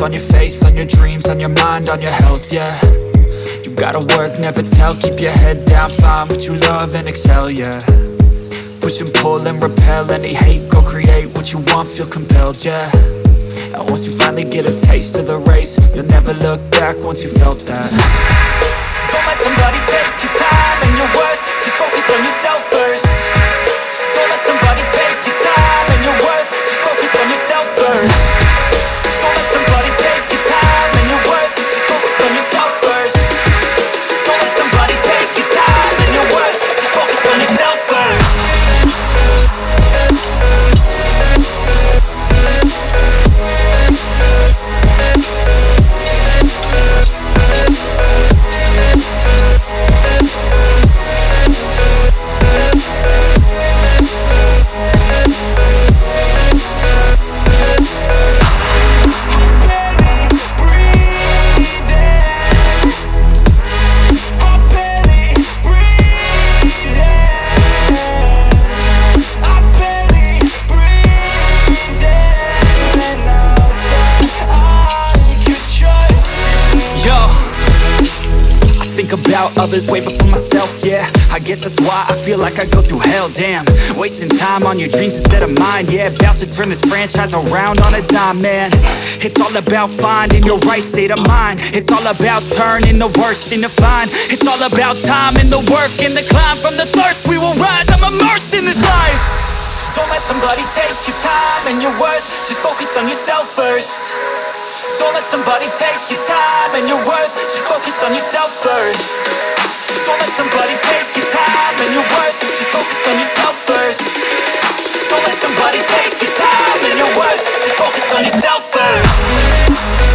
on your faith, on your dreams, on your mind, on your health, yeah. You gotta work, never tell, keep your head down, find what you love and excel, yeah. Push and pull and repel any hate, go create what you want, feel compelled, yeah. And once you finally get a taste of the race, you'll never look back once you felt that. Don't let somebody take your time and your worth, just focus on yourself first. Don't let somebody take your time and your worth, just focus on yourself first. Don't let somebody take your time and your worth, just focus on yourself first. Don't let somebody take your time and your worth, just focus on yourself first. About others way before myself, yeah. I guess that's why I feel like I go through hell, damn. Wasting time on your dreams instead of mine, yeah. About to turn this franchise around on a dime, man. It's all about finding your right state of mind. It's all about turning the worst into fine. It's all about time and the work and the climb. From the thirst we will rise, I'm immersed in this life. Don't let somebody take your time and your worth, just focus on yourself first. Don't let somebody take your time and your worth, just focus on yourself first. Don't let somebody take your time and your worth, just focus on yourself first. Don't let somebody take your time and your worth, just focus on yourself first.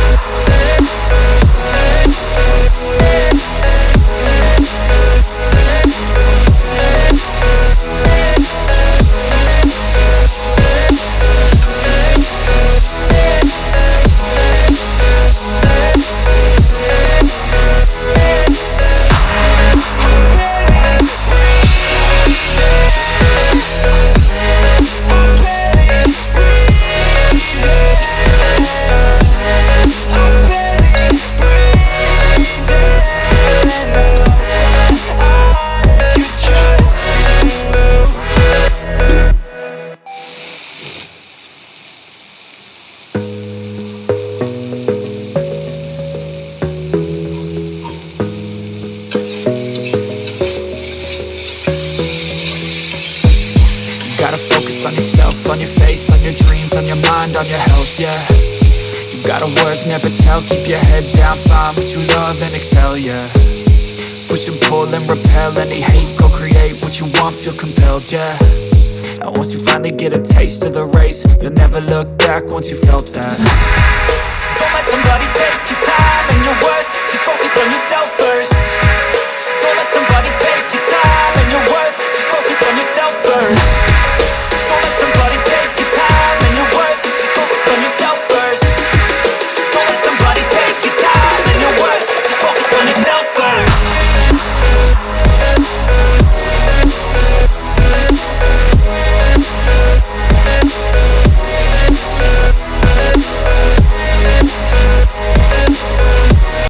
On your faith, on your dreams, on your mind, on your health, yeah. You gotta work, never tell, keep your head down, find what you love and excel, yeah. Push and pull and repel any hate, go create what you want, feel compelled, yeah. And once you finally get a taste of the race, you'll never look back once you felt that. Don't let somebody take your time and your worth, just focus on yourself first.